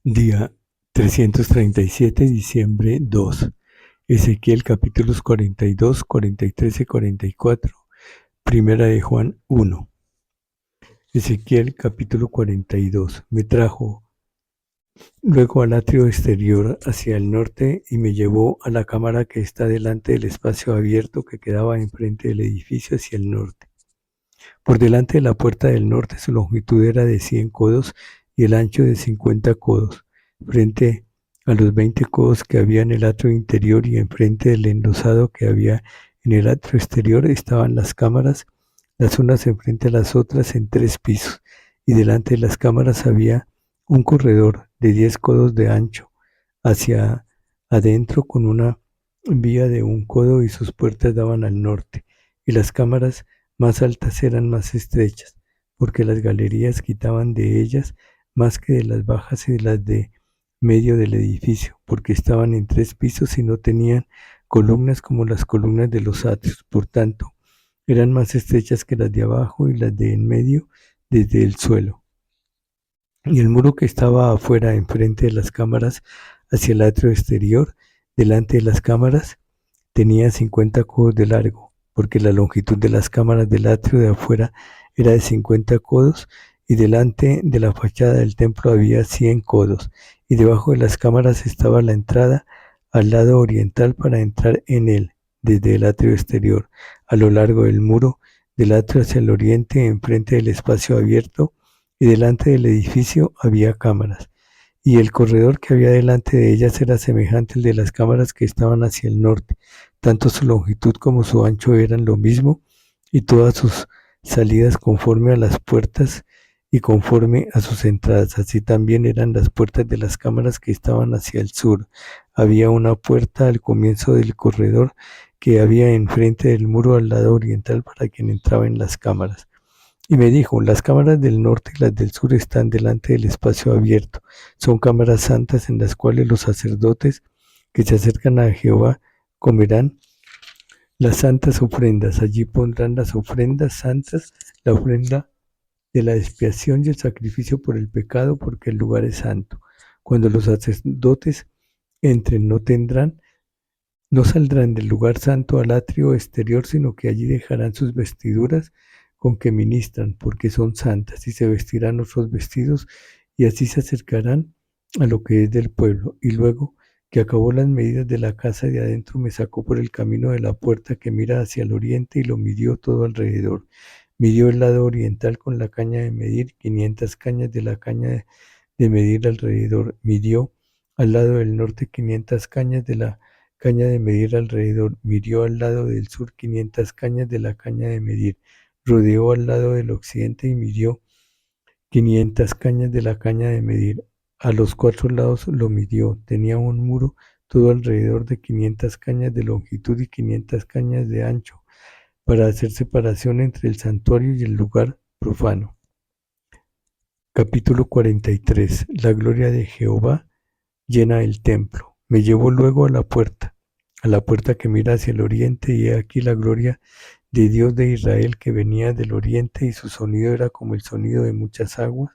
Día 337, diciembre 2. Ezequiel capítulos 42, 43 y 44. Primera de Juan 1. Ezequiel capítulo 42. Me trajo luego al atrio exterior hacia el norte y me llevó a la cámara que está delante del espacio abierto que quedaba enfrente del edificio hacia el norte. Por delante de la puerta del norte su longitud era de 100 codos y el ancho de 50 codos. Frente a los 20 codos que había en el atrio interior y enfrente del endosado que había en el atrio exterior estaban las cámaras, las unas enfrente a las otras en 3 pisos, y delante de las cámaras había un corredor de 10 codos de ancho hacia adentro con una vía de 1 codo y sus puertas daban al norte, y las cámaras más altas eran más estrechas, porque las galerías quitaban de ellas más que de las bajas y de las de medio del edificio, porque estaban en 3 pisos y no tenían columnas como las columnas de los atrios, por tanto, eran más estrechas que las de abajo y las de en medio desde el suelo. Y el muro que estaba afuera, enfrente de las cámaras, hacia el atrio exterior, delante de las cámaras, tenía 50 codos de largo, porque la longitud de las cámaras del atrio de afuera era de 50 codos, y delante de la fachada del templo había 100 codos, y debajo de las cámaras estaba la entrada al lado oriental para entrar en él, desde el atrio exterior, a lo largo del muro del atrio hacia el oriente, enfrente del espacio abierto, y delante del edificio había cámaras. Y el corredor que había delante de ellas era semejante al de las cámaras que estaban hacia el norte. Tanto su longitud como su ancho eran lo mismo, y todas sus salidas conforme a las puertas y conforme a sus entradas. Así también eran las puertas de las cámaras que estaban hacia el sur. Había una puerta al comienzo del corredor que había enfrente del muro al lado oriental para quien entraba en las cámaras. Y me dijo, las cámaras del norte y las del sur están delante del espacio abierto. Son cámaras santas en las cuales los sacerdotes que se acercan a Jehová comerán las santas ofrendas. Allí pondrán las ofrendas santas, la ofrenda de la expiación y el sacrificio por el pecado, porque el lugar es santo. Cuando los sacerdotes entren, no saldrán del lugar santo al atrio exterior, sino que allí dejarán sus vestiduras con que ministran, porque son santas, y se vestirán otros vestidos, y así se acercarán a lo que es del pueblo. Y luego que acabó las medidas de la casa de adentro, me sacó por el camino de la puerta que mira hacia el oriente y lo midió todo alrededor. Midió el lado oriental con la caña de medir, 500 cañas de la caña de medir alrededor. Midió al lado del norte 500 cañas de la caña de medir alrededor. Midió al lado del sur 500 cañas de la caña de medir. Rodeó al lado del occidente y midió 500 cañas de la caña de medir. A los 4 lados lo midió. Tenía un muro todo alrededor de 500 cañas de longitud y 500 cañas de ancho, para hacer separación entre el santuario y el lugar profano. Capítulo 43. La gloria de Jehová llena el templo. Me llevó luego a la puerta que mira hacia el oriente, y he aquí la gloria de Dios de Israel que venía del oriente, y su sonido era como el sonido de muchas aguas,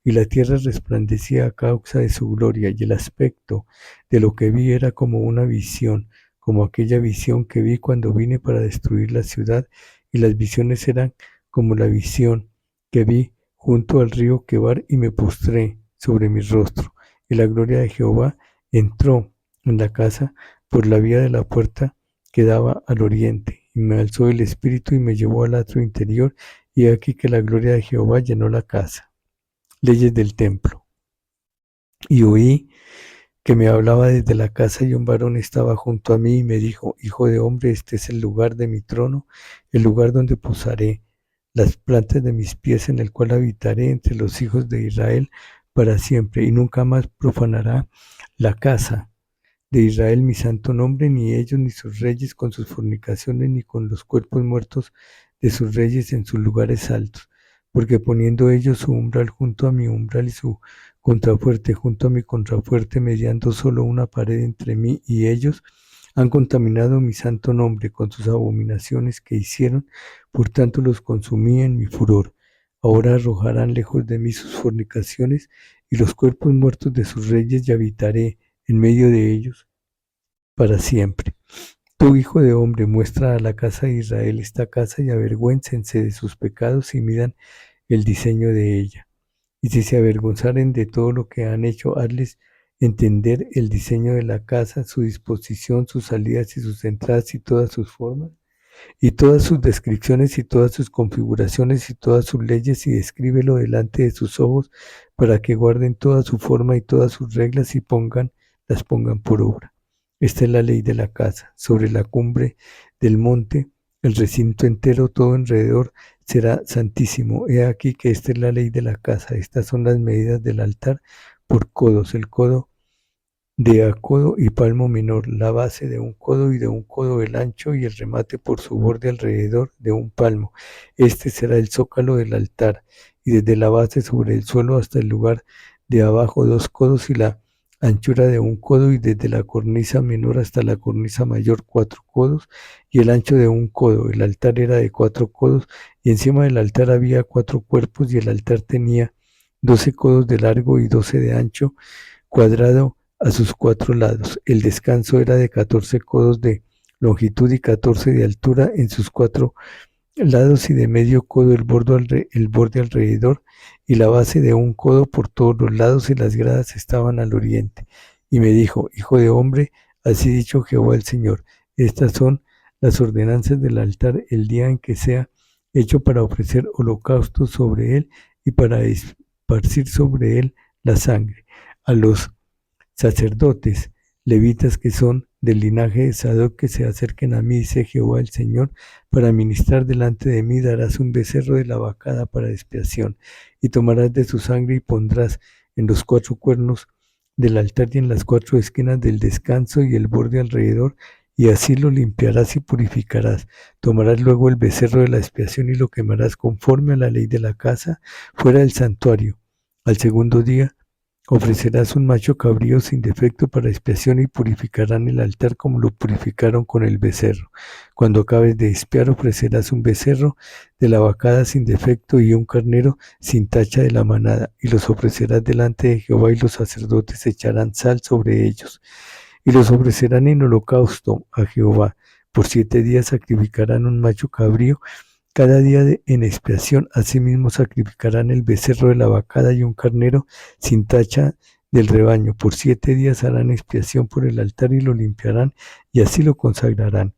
y la tierra resplandecía a causa de su gloria, y el aspecto de lo que vi era como una visión, como aquella visión que vi cuando vine para destruir la ciudad, y las visiones eran como la visión que vi junto al río Quebar, y me postré sobre mi rostro, y la gloria de Jehová entró en la casa por la vía de la puerta que daba al oriente, y me alzó el espíritu y me llevó al atrio interior, y aquí que la gloria de Jehová llenó la casa. Leyes del templo. Y oí que me hablaba desde la casa, y un varón estaba junto a mí y me dijo, hijo de hombre, este es el lugar de mi trono, el lugar donde posaré las plantas de mis pies, en el cual habitaré entre los hijos de Israel para siempre, y nunca más profanará la casa de Israel mi santo nombre, ni ellos ni sus reyes con sus fornicaciones, ni con los cuerpos muertos de sus reyes en sus lugares altos, porque poniendo ellos su umbral junto a mi umbral y su contrafuerte junto a mi contrafuerte, mediando solo una pared entre mí y ellos, han contaminado mi santo nombre con sus abominaciones que hicieron, por tanto los consumí en mi furor. Ahora arrojarán lejos de mí sus fornicaciones, y los cuerpos muertos de sus reyes, y habitaré en medio de ellos para siempre. Tú, hijo de hombre, muestra a la casa de Israel esta casa y avergüéncense de sus pecados y midan el diseño de ella. Y si se avergonzaren de todo lo que han hecho, hazles entender el diseño de la casa, su disposición, sus salidas y sus entradas y todas sus formas, y todas sus descripciones y todas sus configuraciones y todas sus leyes, y descríbelo delante de sus ojos, para que guarden toda su forma y todas sus reglas y las pongan por obra. Esta es la ley de la casa. Sobre la cumbre del monte, el recinto entero, todo alrededor, será santísimo. He aquí que esta es la ley de la casa. Estas son las medidas del altar por codos. El codo de a codo y palmo menor, la base de un codo y de un codo el ancho, y el remate por su borde alrededor de un palmo. Este será el zócalo del altar, y desde la base sobre el suelo hasta el lugar de abajo 2 codos y la anchura de un codo, y desde la cornisa menor hasta la cornisa mayor 4 codos y el ancho de un codo. El altar era de 4 codos, y encima del altar había 4 cuerpos, y el altar tenía 12 codos de largo y 12 de ancho, cuadrado a sus 4 lados. El descanso era de 14 codos de longitud y 14 de altura en sus 4 lados, y de medio codo el borde alrededor, y la base de un codo por todos los lados, y las gradas estaban al oriente. Y me dijo: hijo de hombre, así ha dicho Jehová el Señor, estas son las ordenanzas del altar el día en que sea hecho para ofrecer holocaustos sobre él y para esparcir sobre él la sangre. A los sacerdotes levitas que son del linaje de Sadoc, que se acerquen a mí, dice Jehová el Señor, para ministrar delante de mí, darás un becerro de la vacada para expiación, y tomarás de su sangre y pondrás en los 4 cuernos del altar y en las 4 esquinas del descanso y el borde alrededor, y así lo limpiarás y purificarás. Tomarás luego el becerro de la expiación y lo quemarás conforme a la ley de la casa fuera del santuario. Al segundo día ofrecerás un macho cabrío sin defecto para expiación, y purificarán el altar como lo purificaron con el becerro. Cuando acabes de expiar, ofrecerás un becerro de la vacada sin defecto y un carnero sin tacha de la manada, y los ofrecerás delante de Jehová, y los sacerdotes echarán sal sobre ellos, y los ofrecerán en holocausto a Jehová. Por 7 días sacrificarán un macho cabrío cada día en expiación. Asimismo sacrificarán el becerro de la vacada y un carnero sin tacha del rebaño. Por 7 días harán expiación por el altar y lo limpiarán, y así lo consagrarán.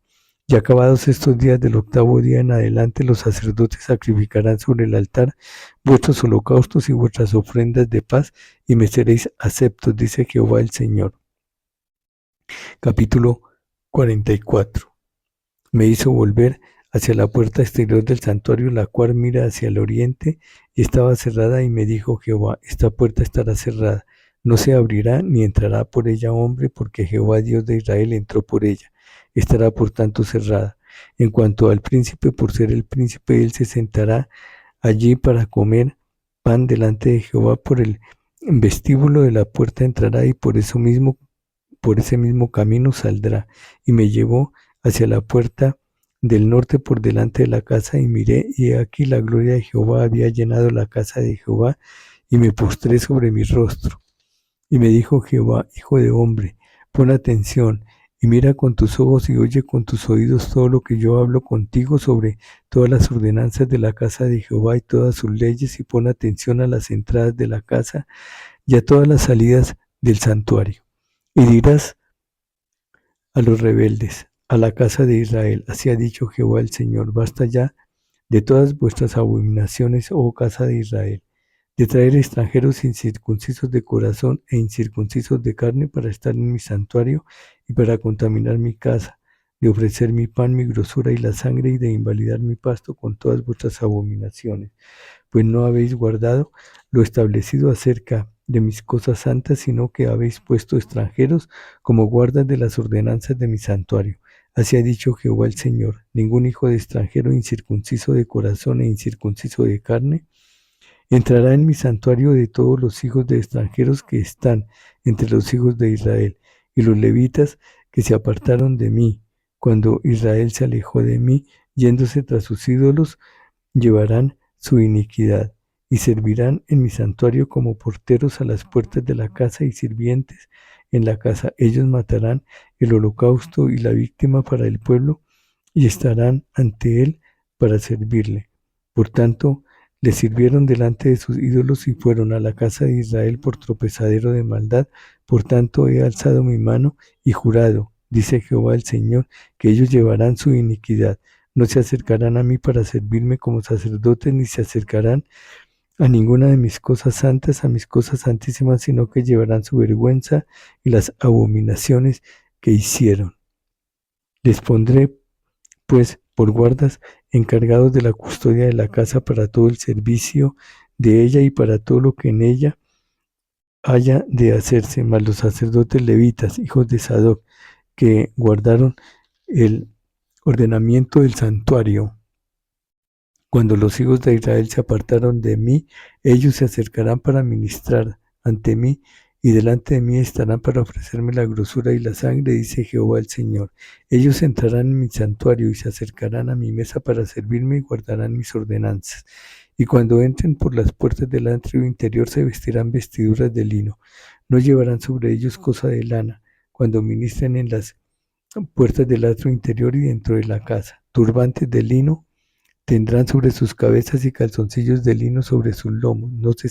Y acabados estos días, del 8º día en adelante, los sacerdotes sacrificarán sobre el altar vuestros holocaustos y vuestras ofrendas de paz, y me seréis aceptos, dice Jehová el Señor. Capítulo 44. Me hizo volver hacia la puerta exterior del santuario, la cual mira hacia el oriente, y estaba cerrada, y me dijo Jehová: esta puerta estará cerrada, no se abrirá ni entrará por ella hombre, porque Jehová Dios de Israel entró por ella. Estará por tanto cerrada. En cuanto al príncipe, por ser el príncipe, él se sentará allí para comer pan delante de Jehová. Por el vestíbulo de la puerta entrará, y por ese mismo camino saldrá. Y me llevó hacia la puerta del norte por delante de la casa, y miré, y he aquí la gloria de Jehová había llenado la casa de Jehová, y me postré sobre mi rostro. Y me dijo Jehová: hijo de hombre, pon atención, y mira con tus ojos y oye con tus oídos todo lo que yo hablo contigo sobre todas las ordenanzas de la casa de Jehová y todas sus leyes, y pon atención a las entradas de la casa y a todas las salidas del santuario. Y dirás a los rebeldes, a la casa de Israel: así ha dicho Jehová el Señor, basta ya de todas vuestras abominaciones, oh casa de Israel, de traer extranjeros incircuncisos de corazón e incircuncisos de carne para estar en mi santuario y para contaminar mi casa, de ofrecer mi pan, mi grosura y la sangre, y de invalidar mi pasto con todas vuestras abominaciones. Pues no habéis guardado lo establecido acerca de mis cosas santas, sino que habéis puesto extranjeros como guardas de las ordenanzas de mi santuario. Así ha dicho Jehová el Señor: ningún hijo de extranjero incircunciso de corazón e incircunciso de carne entrará en mi santuario de todos los hijos de extranjeros que están entre los hijos de Israel. Y los levitas que se apartaron de mí, cuando Israel se alejó de mí, yéndose tras sus ídolos, llevarán su iniquidad. y servirán en mi santuario como porteros a las puertas de la casa y sirvientes en la casa. Ellos matarán el holocausto y la víctima para el pueblo y estarán ante él para servirle. Por tanto, le sirvieron delante de sus ídolos y fueron a la casa de Israel por tropezadero de maldad. Por tanto, he alzado mi mano y jurado, dice Jehová el Señor, que ellos llevarán su iniquidad. No se acercarán a mí para servirme como sacerdotes, ni se acercarán a ninguna de mis cosas santas, a mis cosas santísimas, sino que llevarán su vergüenza y las abominaciones que hicieron. Les pondré, pues, por guardas encargados de la custodia de la casa para todo el servicio de ella y para todo lo que en ella haya de hacerse, mas los sacerdotes levitas, hijos de Sadoc, que guardaron el ordenamiento del santuario. Cuando los hijos de Israel se apartaron de mí, ellos se acercarán para ministrar ante mí, y delante de mí estarán para ofrecerme la grosura y la sangre, dice Jehová el Señor. Ellos entrarán en mi santuario y se acercarán a mi mesa para servirme y guardarán mis ordenanzas. Y cuando entren por las puertas del atrio interior se vestirán vestiduras de lino. No llevarán sobre ellos cosa de lana, cuando ministren en las puertas del atrio interior y dentro de la casa. Turbantes de lino tendrán sobre sus cabezas y calzoncillos de lino sobre sus lomos. No se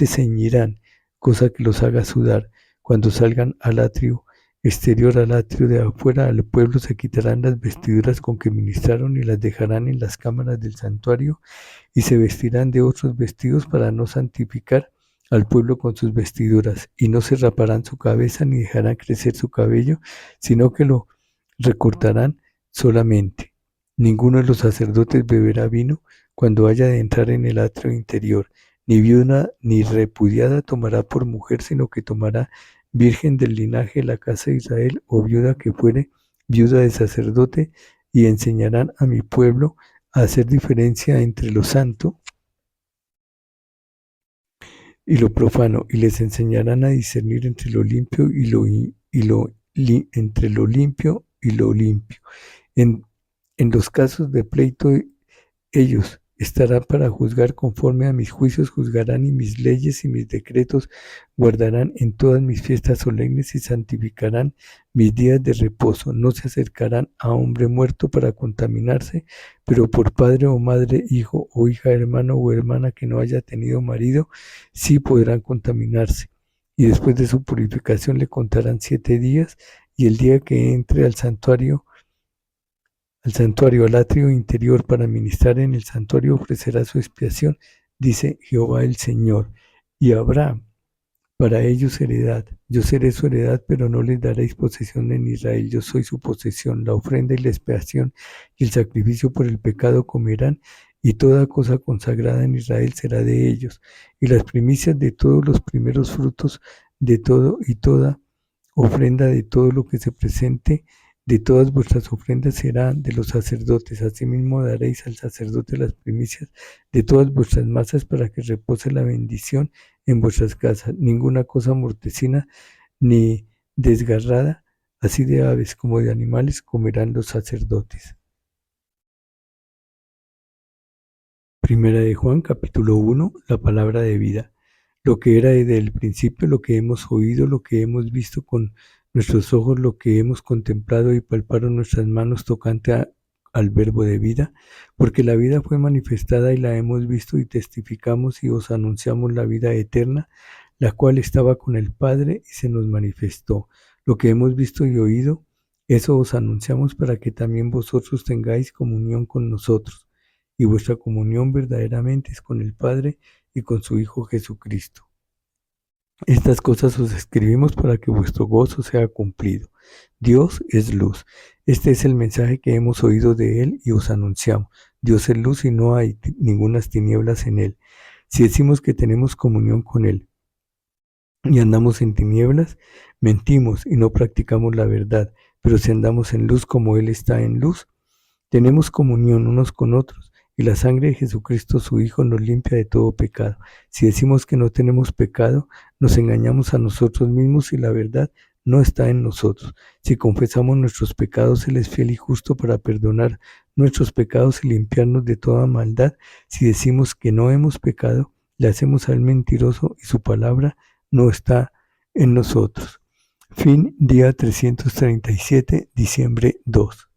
ceñirán, cosa que los haga sudar. Cuando salgan al atrio exterior, al atrio de afuera, al pueblo se quitarán las vestiduras con que ministraron y las dejarán en las cámaras del santuario, y se vestirán de otros vestidos para no santificar al pueblo con sus vestiduras, y no se raparán su cabeza ni dejarán crecer su cabello, sino que lo recortarán solamente. Ninguno de los sacerdotes beberá vino cuando haya de entrar en el atrio interior, ni viuda ni repudiada tomará por mujer, sino que tomará virgen del linaje de la casa de Israel, o viuda que fuere viuda de sacerdote, y enseñarán a mi pueblo a hacer diferencia entre lo santo y lo profano, y les enseñarán a discernir entre lo limpio entre lo limpio y lo limpio. En los casos de pleito, ellos estarán para juzgar conforme a mis juicios, juzgarán, y mis leyes y mis decretos guardarán en todas mis fiestas solemnes y santificarán mis días de reposo. No se acercarán a hombre muerto para contaminarse, pero por padre o madre, hijo o hija, hermano o hermana que no haya tenido marido, sí podrán contaminarse. Y después de su purificación le contarán 7 días, y el día que entre al santuario, al atrio interior para ministrar en el santuario, ofrecerá su expiación, dice Jehová el Señor. Y habrá para ellos heredad. Yo seré su heredad, pero no les daréis posesión en Israel. Yo soy su posesión. La ofrenda y la expiación y el sacrificio por el pecado comerán, y toda cosa consagrada en Israel será de ellos. Y las primicias de todos los primeros frutos de todo y toda ofrenda de todo lo que se presente de todas vuestras ofrendas serán de los sacerdotes. Asimismo daréis al sacerdote las primicias de todas vuestras masas, para que repose la bendición en vuestras casas. Ninguna cosa mortecina ni desgarrada, así de aves como de animales, comerán los sacerdotes. Primera de Juan, capítulo 1, la palabra de vida. Lo que era desde el principio, lo que hemos oído, lo que hemos visto con nuestros ojos, lo que hemos contemplado y palparon nuestras manos tocante al verbo de vida, porque la vida fue manifestada y la hemos visto y testificamos y os anunciamos la vida eterna, la cual estaba con el Padre y se nos manifestó. Lo que hemos visto y oído, eso os anunciamos para que también vosotros tengáis comunión con nosotros, y vuestra comunión verdaderamente es con el Padre y con su Hijo Jesucristo. Estas cosas os escribimos para que vuestro gozo sea cumplido. Dios es luz. Este es el mensaje que hemos oído de Él y os anunciamos. Dios es luz y no hay ningunas tinieblas en Él. Si decimos que tenemos comunión con Él y andamos en tinieblas, mentimos y no practicamos la verdad. Pero si andamos en luz como Él está en luz, tenemos comunión unos con otros, y la sangre de Jesucristo, su Hijo, nos limpia de todo pecado. Si decimos que no tenemos pecado, nos engañamos a nosotros mismos y la verdad no está en nosotros. Si confesamos nuestros pecados, Él es fiel y justo para perdonar nuestros pecados y limpiarnos de toda maldad. Si decimos que no hemos pecado, le hacemos al mentiroso y su palabra no está en nosotros. Fin, día 337, diciembre 2.